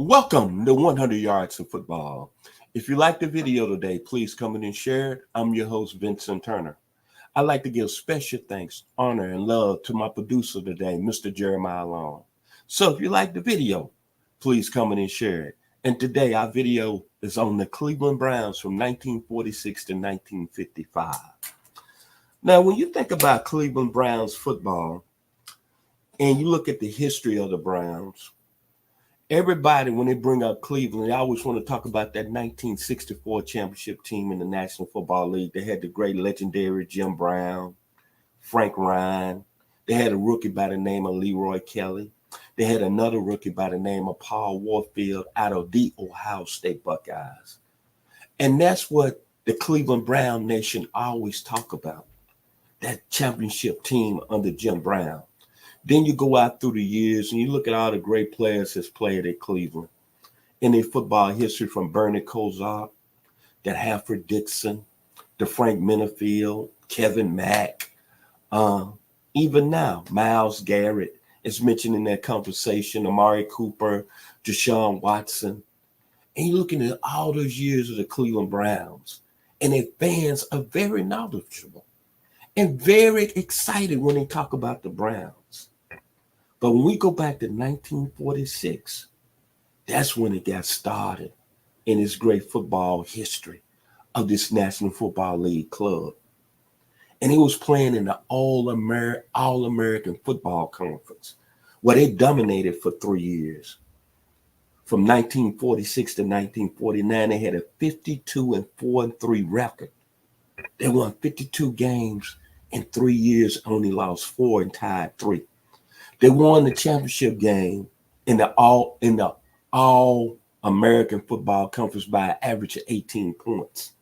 Welcome to 100 Yards of Football. If you like the video today, please come in and share it. I'm your host, Vincent Turner. I'd like to give special thanks, honor, and love to my producer today, Mr. Jeremiah Long. So if you like the video, please come in and share it. And today our video is on the Cleveland Browns from 1946 to 1955. Now, when you think about Cleveland Browns football and you look at the history of the Browns, everybody, when they bring up Cleveland, they always want to talk about that 1964 championship team in the National Football League. They had the great legendary Jim Brown, Frank Ryan. They had a rookie by the name of Leroy Kelly. They had another rookie by the name of Paul Warfield out of the Ohio State Buckeyes. And that's what the Cleveland Brown Nation always talk about, that championship team under Jim Brown. Then you go out through the years and you look at all the great players that's played at Cleveland in their football history, from Bernie Kosar, that Halford Dixon, to Frank Minifield, Kevin Mack. Even now, Myles Garrett is mentioned in that conversation, Amari Cooper, Deshaun Watson. And you're looking at all those years of the Cleveland Browns, and their fans are very knowledgeable and very excited when they talk about the Browns. But when we go back to 1946, that's when it got started in this great football history of this National Football League club. And he was playing in the All-American Football Conference, where they dominated for 3 years. From 1946 to 1949, they had a 52-4-3 record. They won 52 games in 3 years, only lost 4 and tied 3. They won the championship game in the All-American Football Conference by an average of 18 points.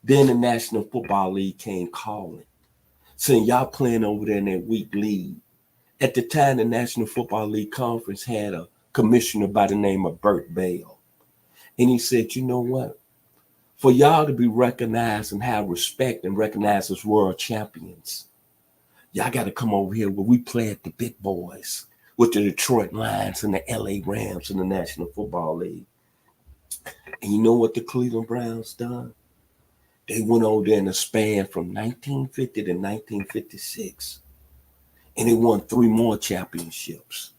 Then the National Football League came calling, saying, y'all playing over there in that weak league. At the time, the National Football League Conference had a commissioner by the name of Bert Bale. And he said, you know what? For y'all to be recognized and have respect and recognized as world champions, y'all got to come over here where we play at the big boys with the Detroit Lions and the LA Rams in the National Football League. And you know what the Cleveland Browns done? They went over there in a span from 1950 to 1956, and they won 3 more championships.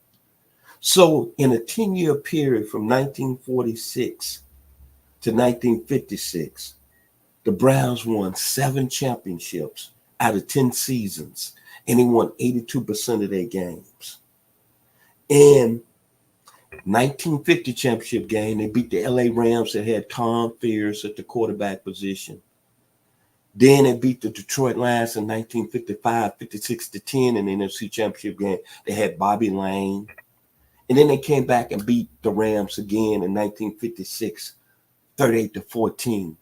So in a 10-year period from 1946 to 1956, the Browns won 7 championships out of 10 seasons, and they won 82% of their games. In 1950 championship game, they beat the LA Rams that had Tom Fears at the quarterback position. Then they beat the Detroit Lions in 1955, 56-10 in the NFC championship game. They had Bobby Lane. And then they came back and beat the Rams again in 1956, 38-14.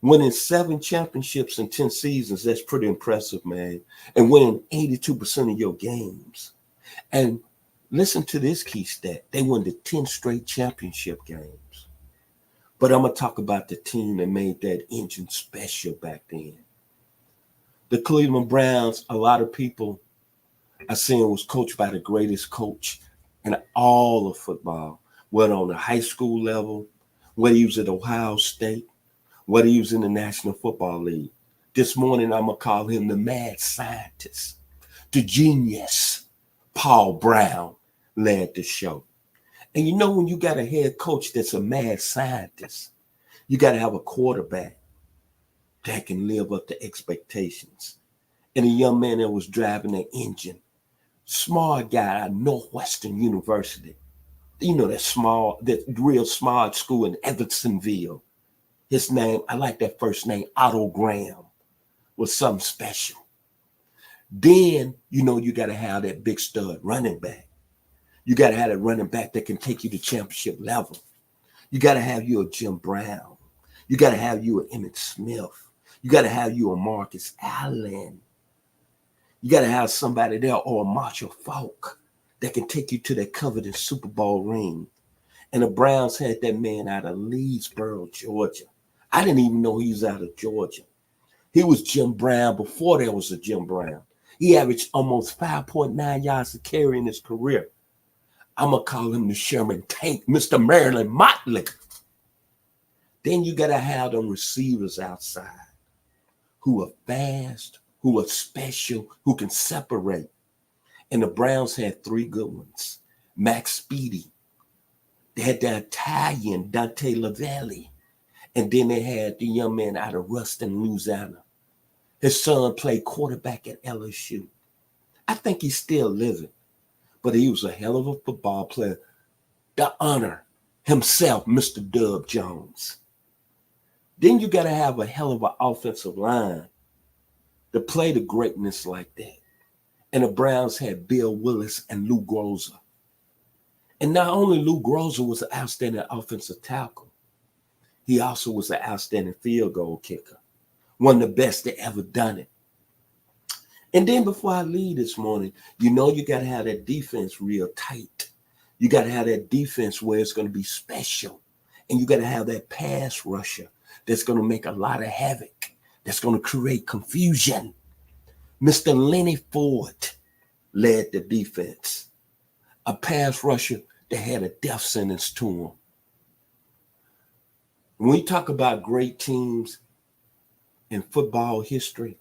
Winning 7 championships in 10 seasons, that's pretty impressive, man. And winning 82% of your games. And listen to this key stat. They won the 10 straight championship games. But I'm going to talk about the team that made that engine special back then. The Cleveland Browns, a lot of people are saying was coached by the greatest coach in all of football, whether on the high school level, whether he was at Ohio State, whether he was in the National Football League. This morning, I'm going to call him the mad scientist. The genius, Paul Brown, led the show. And you know, when you got a head coach that's a mad scientist, you got to have a quarterback that can live up to expectations. And a young man that was driving that engine, smart guy at Northwestern University. You know, that real smart school in Evansville. His name, I like that first name, Otto Graham, was something special. Then, you know, you got to have that big stud running back. You got to have that running back that can take you to championship level. You got to have you a Jim Brown. You got to have you a Emmitt Smith. You got to have you a Marcus Allen. You got to have somebody there, or a Marshall Faulk, that can take you to that coveted Super Bowl ring. And the Browns had that man out of Leesboro, Georgia. I didn't even know he was out of Georgia. He was Jim Brown before there was a Jim Brown. He averaged almost 5.9 yards a carry in his career. I'm going to call him the Sherman Tank, Mr. Marilyn Motley. Then you got to have them receivers outside who are fast, who are special, who can separate. And the Browns had three good ones. Max Speedy. They had the Italian Dante Lavelli. And then they had the young man out of Ruston, Louisiana. His son played quarterback at LSU. I think he's still living, but he was a hell of a football player. The honor himself, Mr. Dub Jones. Then you got to have a hell of an offensive line to play the greatness like that. And the Browns had Bill Willis and Lou Groza. And not only Lou Groza was an outstanding offensive tackle, he also was an outstanding field goal kicker. One of the best that ever done it. And then before I leave this morning, you got to have that defense real tight. You got to have that defense where it's going to be special. And you got to have that pass rusher that's going to make a lot of havoc, that's going to create confusion. Mr. Lenny Ford led the defense. A pass rusher that had a death sentence to him. When we talk about great teams in football history,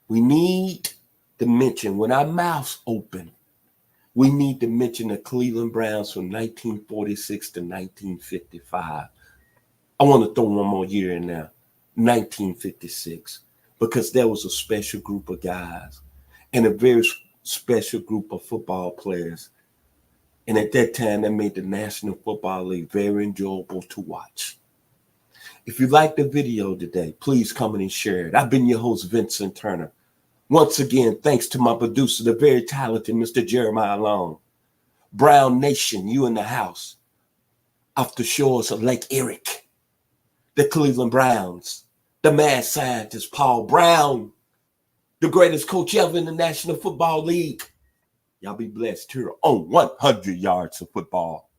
we need to mention, when our mouths open, we need to mention the Cleveland Browns from 1946 to 1955. I want to throw one more year in there, 1956, because there was a special group of guys and a very special group of football players. And at that time, that made the National Football League very enjoyable to watch. If you like the video today, please comment and share it. I've been your host, Vincent Turner. Once again, thanks to my producer, the very talented Mr. Jeremiah Long. Brown Nation, you in the house, off the shores of Lake Erie. The Cleveland Browns, the mad scientist Paul Brown, the greatest coach ever in the National Football League. Y'all be blessed here on 100 Yards of Football.